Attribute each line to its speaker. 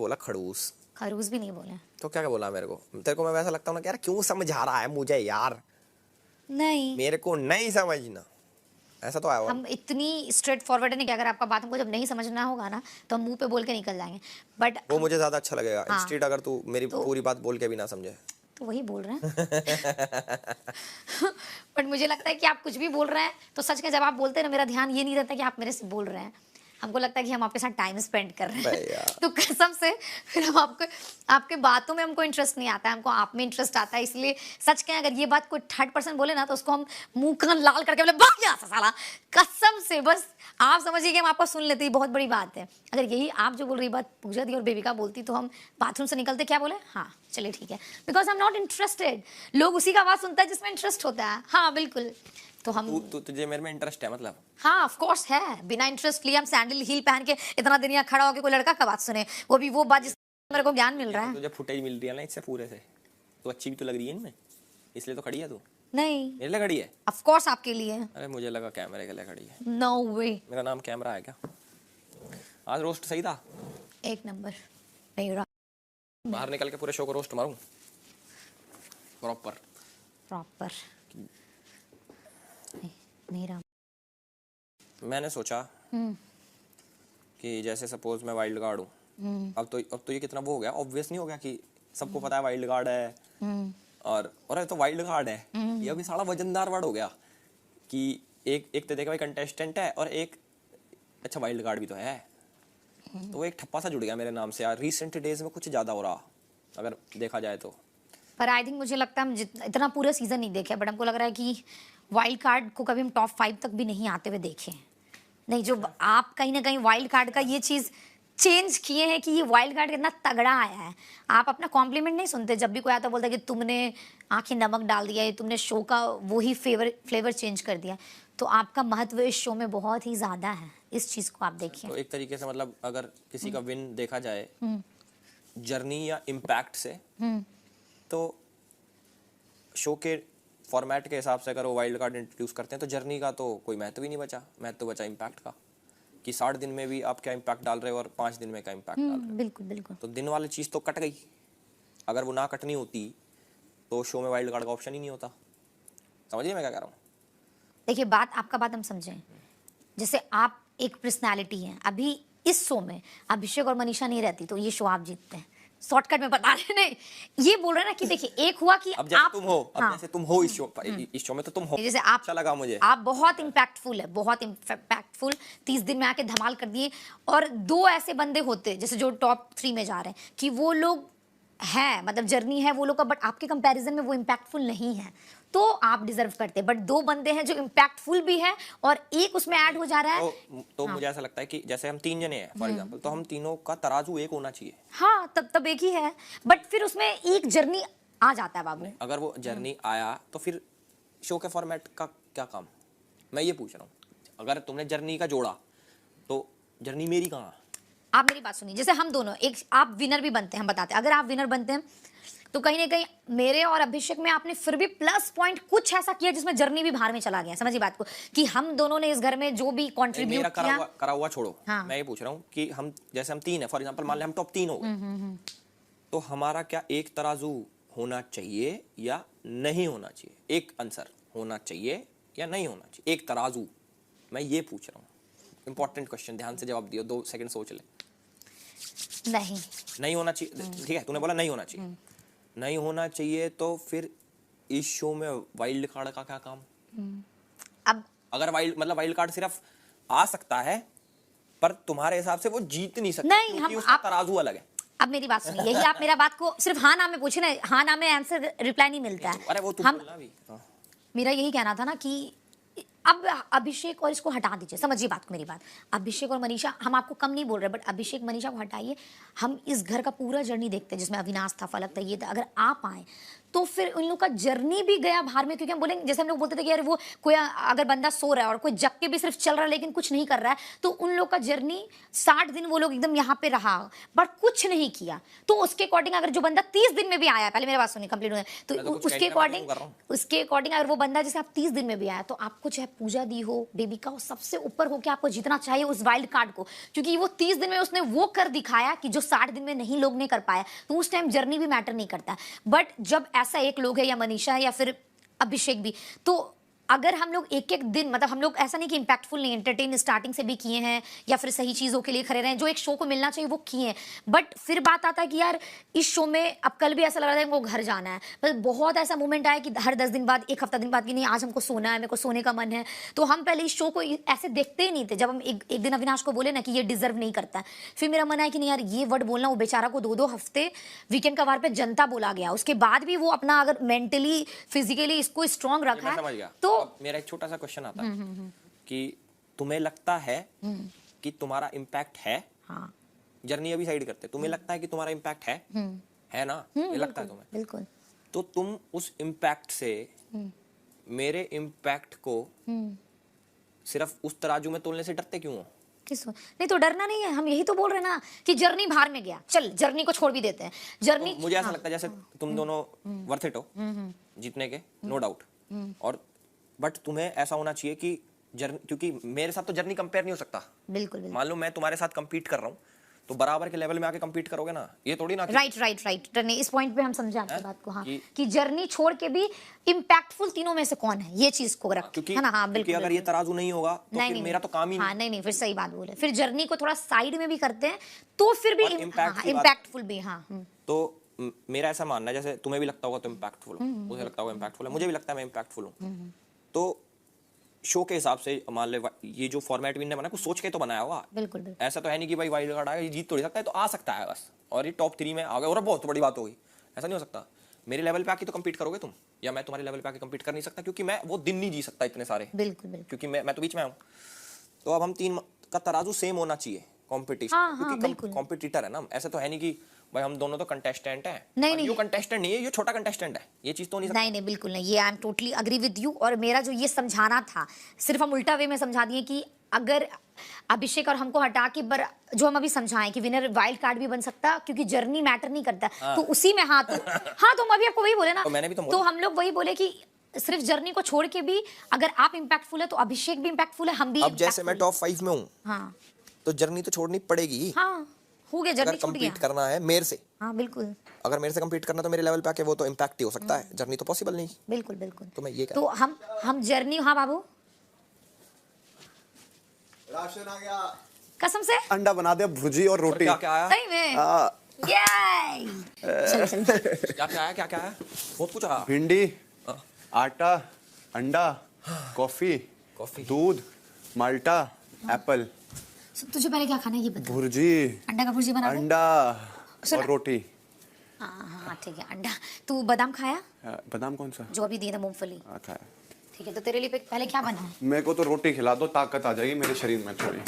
Speaker 1: बोला खड़ूस।
Speaker 2: खरूस भी नहीं बोले।
Speaker 1: तो क्या क्या बोला मेरे को? तेरे को मैं वैसा लगता हूँ ना कि यार क्यों समझा रहा है मुझे यार?
Speaker 2: नहीं,
Speaker 1: मेरे को नहीं समझना, ऐसा तो आया हुआ।
Speaker 2: हम इतनी स्ट्रेट फॉरवर्ड नहीं कि अगर आपका बात हमको जब नहीं समझना होगा ना तो हम मुंह पे बोल के निकल जाएंगे, बट
Speaker 1: वो मुझे ज्यादा अच्छा लगेगा
Speaker 2: हाँ,
Speaker 1: इंस्टेड अगर तू मेरी
Speaker 2: तो
Speaker 1: पूरी बात बोल के भी ना समझे।
Speaker 2: तो वही बोल रहे हैं। बट मुझे लगता है कि आप कुछ भी बोल रहे हैं तो सच का जब आप बोलते हैं ना, मेरा ध्यान ये नहीं रहता कि आप मेरे से बोल रहे हैं, हमको लगता है कि हम आपके साथ टाइम स्पेंड कर रहे हैं। तो कसम से फिर हम आपको, आपके बातों में हमको इंटरेस्ट नहीं आता है, हमको आप में इंटरेस्ट आता है। इसलिए सच कहें, अगर ये बात कोई थर्ड पर्सन बोले ना तो उसको हम मुंह कान लाल करके बोले भाग जा साला, कसम से। बस आप समझिए कि हम आपको सुन लेते, बहुत बड़ी बात है। अगर यही आप जो बोल रही बात पूजा दी और बेबिका बोलती तो हम बाथरूम से निकलते क्या बोले, हाँ चलिए ठीक है, because I am not interested. लोग उसी का आवाज सुनता है जिसमें इंटरेस्ट होता है। हाँ बिल्कुल, तो हम
Speaker 1: तुझे मेरे में इंटरेस्ट है मतलब?
Speaker 2: हाँ ऑफ कोर्स है, बिना इंटरेस्ट लिए हम सैंडल हील पहन के इतना दिन यहाँ खड़ा होकर कोई लड़का का बात सुने, वो भी वो बात जिसमें मेरे को ज्ञान मिल रहा है।
Speaker 1: तुझे फुटेज मिल रही है ना इससे पूरे से, तो अच्छी भी तो लग रही है इनमें, इसलिए तो खड़ी है तू।
Speaker 2: नहीं,
Speaker 1: मेरे लिए खड़ी है?
Speaker 2: ऑफ कोर्स आपके लिए।
Speaker 1: अरे मुझे लगा कैमरे के लिए खड़ी है।
Speaker 2: नो वे,
Speaker 1: मेरा नाम कैमरा है क्या? आज रोस्ट सही था,
Speaker 2: एक नंबर। मेरा
Speaker 1: बाहर निकल के पूरे शो को रोस्ट मारूं प्रॉपर।
Speaker 2: प्रॉपर मेरा।
Speaker 1: मैंने सोचा कि जैसे सपोज मैं वाइल्ड कार्ड हूँ, अब तो ये कितना वो हो गया, ऑब्वियस नहीं हो गया कि सबको पता है वाइल्ड कार्ड है। और ये तो वाइल्ड कार्ड है, ये अभी सारा वजनदार वर्ड हो गया कि एक तो देखा भाई कंटेस्टेंट है और एक अच्छा वाइल्ड कार्ड भी तो है, तो वो एक ठप्पा सा जुड़ गया मेरे नाम से यार। रिसेंट डेज में कुछ ज्यादा हो रहा अगर देखा जाए तो।
Speaker 2: पर आई थिंक मुझे लगता है हम इतना पूरा सीजन नहीं देखे, बट हमको लग रहा है कि वाइल्ड कार्ड को कभी हम टॉप 5 तक भी नहीं आते हुए देखे नहीं। जो आप कहीं ना कहीं वाइल्ड कार्ड का ये चीज चेंज किए हैं कि ये वाइल्ड कार्ड कितना तगड़ा आया है। आप अपना कॉम्प्लीमेंट नहीं सुनते, जब भी कोई आता बोलता है कि तुमने आंखें नमक डाल दिया है, तुमने शो का वही फ्लेवर चेंज कर दिया। तो आपका महत्व इस शो में बहुत ही ज्यादा है, इस चीज को आप देखिए।
Speaker 1: तो एक तरीके से मतलब अगर किसी का विन देखा जाए जर्नी या इम्पैक्ट से, तो शो के फॉर्मेट के हिसाब से अगर वो वाइल्ड कार्ड इंट्रोड्यूस करते हैं तो जर्नी का तो कोई महत्व ही नहीं बचा, महत्व बचा इम्पैक्ट का, कि 60 दिन में भी आप क्या इम्पैक्ट डाल रहे हो और 5 दिन में क्या इम्पैक्ट डाल रहे हो।
Speaker 2: बिल्कुल बिल्कुल।
Speaker 1: तो दिन वाली चीज़ तो कट गई, अगर वो ना कटनी होती तो शो में वाइल्ड कार्ड का ऑप्शन ही नहीं होता। समझिए मैं क्या कह रहा हूँ?
Speaker 2: देखिए बात, आपका बात हम समझें, जैसे आप एक पर्सनालिटी हैं, अभी इस शो में अभिषेक और मनीषा नहीं रहती तो ये शो आप जीतते हैं। शॉर्टकट में बता रहे नहीं, ये बोल रहे हैं ना कि देखिए एक हुआ कि
Speaker 1: अब जैसे
Speaker 2: आप
Speaker 1: तुम हो, अब
Speaker 2: हाँ,
Speaker 1: जैसे तुम हो इस शो में तो तुम हो,
Speaker 2: जैसे आप,
Speaker 1: अच्छा लगा मुझे,
Speaker 2: आप बहुत इम्पैक्टफुल है, बहुत इम्पैक्टफुल। 30 दिन में आके धमाल कर दिए। और 2 ऐसे बंदे होते जैसे जो टॉप 3 में जा रहे हैं कि वो लोग है, मतलब जर्नी है वो लोग का, बट आपके कंपैरिजन में वो इम्पैक्टफुल नहीं है, तो आप डिजर्व करते हैं। बट 2 बंदे हैं जो इम्पैक्टफुल भी है और एक उसमें ऐड हो जा रहा है।
Speaker 1: तो मुझे ऐसा लगता है कि जैसे हम 3 जने हैं फॉर एग्जांपल, तो हम तीनों का तराजू एक होना चाहिए।
Speaker 2: हाँ तब एक ही है, बट फिर उसमें एक जर्नी आ जाता है बाबू।
Speaker 1: अगर वो जर्नी आया तो फिर शो के फॉर्मेट का क्या काम? मैं ये पूछ रहा हूँ, अगर तुमने जर्नी का जोड़ा तो जर्नी मेरी कहाँ?
Speaker 2: आप मेरी बात सुनिए, जैसे हम दोनों एक, आप विनर भी बनते हैं, हम बताते हैं, अगर आप विनर बनते हैं तो कहीं ना कहीं मेरे और अभिषेक में आपने फिर भी प्लस पॉइंट कुछ ऐसा किया जिसमें जर्नी भी बाहर में चला गया। समझिए बात को, कि हम दोनों ने इस घर में जो भी कंट्रीब्यूट किया।
Speaker 1: करा हुआ छोड़ो,
Speaker 2: हाँ।
Speaker 1: मैं ये पूछ रहा हूँ कि हम जैसे हम 3 है फॉर एग्जांपल, मान लें हम टॉप 3 हो गए, तो हमारा क्या एक तराजू होना चाहिए या नहीं होना चाहिए? एक आंसर, होना चाहिए या नहीं होना चाहिए एक तराजू, मैं ये पूछ रहा हूँ। इंपॉर्टेंट क्वेश्चन, ध्यान से जवाब दियो, 2 सेकंड सोच ले। नहीं होना चाहिए, ठीक है, तूने बोला नहीं होना चाहिए। नहीं होना चाहिए तो फिर इस शो में वाइल्ड कार्ड का क्या काम?
Speaker 2: अब
Speaker 1: अगर वाइल्ड कार्ड सिर्फ आ सकता है पर तुम्हारे हिसाब से वो जीत नहीं सकता,
Speaker 2: नहीं,
Speaker 1: क्योंकि
Speaker 2: हम
Speaker 1: उसका
Speaker 2: आप
Speaker 1: तराजू अलग है।
Speaker 2: अब मेरी बात सुनिए, यही आप मेरा बात को सिर्फ हाँ ना में पूछे ना, हाँ ना में आंसर रिप्लाई नहीं मिलता है।
Speaker 1: अरे वो तू
Speaker 2: हम,
Speaker 1: बोलना भी।
Speaker 2: मेरा यही कहना था ना कि अब अभिषेक और इसको हटा दीजिए, समझिए बात को, मेरी बात। अभिषेक और मनीषा, हम आपको कम नहीं बोल रहे, बट अभिषेक मनीषा को हटाइए। हम इस घर का पूरा जर्नी देखते हैं जिसमें अविनाश था, फलक था, ये था। अगर आप आए तो फिर उन लोग का जर्नी भी गया बाहर में, क्योंकि हम बोलेंगे जैसे हम लोग बोलते थे कि यार वो कोई अगर बंदा सो रहा है और कोई जग के भी सिर्फ चल रहा है लेकिन कुछ नहीं कर रहा है, तो उन लोग का जर्नी 60 दिन वो लोग एकदम यहाँ पे रहा बट कुछ नहीं किया। तो उसके अकॉर्डिंग अगर जो बंदा 30 दिन में भी आया, पहले मेरे बात सुनिए कंप्लीट हुआ, तो उसके अकॉर्डिंग अगर वो बंदा जैसे आप 30 दिन में भी आया तो आपको चाहे पूजा दी हो बेबी का, सबसे ऊपर हो के आपको जीतना चाहिए उस वाइल्ड कार्ड को, क्योंकि वो 30 दिन में उसने वो कर दिखाया कि जो 60 दिन में नहीं लोग नहीं कर पाया। तो उस टाइम जर्नी भी मैटर नहीं करता। बट जब ऐसा एक लोग है या मनीषा है या फिर अभिषेक भी, तो अगर हम लोग एक एक दिन, मतलब हम लोग ऐसा नहीं कि इंपैक्टफुल नहीं, एंटरटेन स्टार्टिंग से भी किए हैं या फिर सही चीज़ों के लिए खड़े रहे, जो एक शो को मिलना चाहिए वो किए हैं, बट फिर बात आता है कि यार इस शो में अब कल भी ऐसा लग रहा है हमको घर जाना है, बस बहुत ऐसा मोमेंट आया कि हर 10 दिन बाद, एक हफ्ता दिन बाद कि नहीं आज हमको सोना है, मेरे को सोने का मन है, तो हम पहले इस शो को ऐसे देखते ही नहीं थे। जब हम एक दिन अविनाश को बोले ना कि ये डिजर्व नहीं करता है, फिर मेरा मन है कि नहीं यार ये वर्ड बोलना, वो बेचारा को 2-2 हफ्ते वीकेंड का वार पे जनता बोला गया, उसके बाद भी वो अपना अगर मेंटली फिजिकली इसको स्ट्रांग रखा है। तो
Speaker 1: मेरा एक छोटा सा क्वेश्चन आता है कि तुम्हें लगता है कि तुम्हारा इम्पैक्ट है?
Speaker 2: हाँ।
Speaker 1: जर्नी अभी साइड करते, तुम्हें लगता है कि तुम्हारा इम्पैक्ट है ना? ये लगता है तुम्हें?
Speaker 2: बिल्कुल।
Speaker 1: तो तुम उस इम्पैक्ट से मेरे इम्पैक्ट को सिर्फ उस तराजू में तोलने से डरते क्यों हो?
Speaker 2: नहीं तो डरना नहीं है, हम यही तो बोल रहे हैं ना कि जर्नी बाहर में गया, चल जर्नी को छोड़ भी देते हैं। जर्नी
Speaker 1: तो मुझे ऐसा लगता है जैसे तुम दोनों वर्थ इट हो जीतने के, नो डाउट, और बट तुम्हें ऐसा होना चाहिए कि जर्नी, क्योंकि मेरे साथ तो जर्नी कंपेयर नहीं हो सकता।
Speaker 2: बिल्कुल।
Speaker 1: मान लो मैं तुम्हारे साथ कंपीट कर रहा हूँ तो बराबर के लेवल में आके कंपीट करोगे ना, ये थोड़ी ना।
Speaker 2: राइट। इस पॉइंट पे हम समझे आपकी बात को। हाँ, कि जर्नी छोड़ के भी इम्पैक्टफुल तीनों में से कौन है, ये चीज को रख, है ना? हाँ बिल्कुल।
Speaker 1: अगर ये तराजू नहीं होगा तो फिर मेरा तो काम ही
Speaker 2: नहीं। हाँ नहीं, फिर सही बात बोले, फिर जर्नी को थोड़ा साइड में भी करते हैं तो फिर भी इम्पैक्टफुल भी। हाँ
Speaker 1: तो मेरा ऐसा मानना है, जैसे तुम्हें भी लगता होगा तो इम्पैक्टफुल हो, मुझे लगता होगा इम्पैक्टफुल है, मुझे भी लगता है मैं इम्पैक्टफुल हूँ। तो शो के हिसाब से मान ले ये जो फॉर्मेट भी बनाया कुछ सोच के तो बनाया होगा।
Speaker 2: बिल्कुल।
Speaker 1: ऐसा तो है नहीं कि भाई वाइल्ड कार्ड आएगा ये जीत थोड़ी सकता है, तो आ सकता है बस, और ये टॉप 3 में आ गया और बहुत बड़ी बात होगी। ऐसा नहीं हो सकता। मेरे लेवल पे आके तो कम्पीट करोगे तुम, या मैं तुम्हारे लेवल पे आके कम्पीट कर नहीं सकता, क्योंकि मैं वो दिन नहीं जी सकता इतने सारे।
Speaker 2: बिल्कुल।
Speaker 1: क्योंकि मैं तो बीच में हूँ। तो अब हम 3 का तराजू सेम होना चाहिए कॉम्पिटिशन, क्योंकि कॉम्पिटिटर है ना। ऐसे तो है नहीं कि भाई हम दोनों तो कंटेस्टेंट हैं। नहीं, ये कंटेस्टेंट नहीं है, ये छोटा कंटेस्टेंट है, ये चीज तो नहीं सकता।
Speaker 2: नहीं बिल्कुल नहीं, ये I am totally agree with you. और मेरा जो ये समझाना था, सिर्फ हम उल्टा वे में समझा दिए कि अगर अभिषेक और हमको हटा के जो हम अभी समझाएं कि विनर वाइल्ड कार्ड भी बन सकता, क्योंकि जर्नी मैटर नहीं करता। तो उसी में हाँ तो हम अभी आपको वही बोले ना, तो हम लोग वही बोले कि सिर्फ जर्नी को छोड़ के भी अगर आप इम्पैक्टफुल है तो अभिषेक भी इम्पैक्टफुल है, हम भी।
Speaker 1: अब जैसे मैं टॉप 5 में हूँ, हाँ, तो जर्नी तो छोड़नी पड़ेगी।
Speaker 2: हाँ हो गया, जर्नी छूट गया।
Speaker 1: कंपीट करना है मेरे से।
Speaker 2: हाँ बिल्कुल।
Speaker 1: अगर मेरे से कंपीट करना तो मेरे लेवल पे आके वो तो इम्पैक्ट ही हो सकता है, जर्नी तो पॉसिबल नहीं।
Speaker 2: बिल्कुल।
Speaker 1: तो मैं ये
Speaker 2: तो हम जर्नी। हाँ बाबू,
Speaker 3: राशन आ गया।
Speaker 2: कसम से
Speaker 3: अंडा बना दे, भुर्जी और रोटी।
Speaker 1: क्या आया?
Speaker 2: सही में?
Speaker 1: क्या आया? बहुत कुछ आया।
Speaker 3: भिंडी, आटा, अंडा, कॉफी, दूध, माल्टा, एप्पल।
Speaker 2: तुझे पहले क्या खाना है ये बता।
Speaker 3: भुर्जी,
Speaker 2: अंडा का भुर्जी बना दे।
Speaker 3: अंडा और रोटी।
Speaker 2: हाँ ठीक है। अंडा। तू बादाम खाया?
Speaker 3: बादाम कौन सा?
Speaker 2: जो अभी दिए थे, मूंगफली।
Speaker 3: खाया।
Speaker 2: ठीक है, तो तेरे लिए पहले क्या बना है?
Speaker 3: मेरे को तो रोटी खिला दो, ताकत आ जाएगी मेरे शरीर में थोड़ी।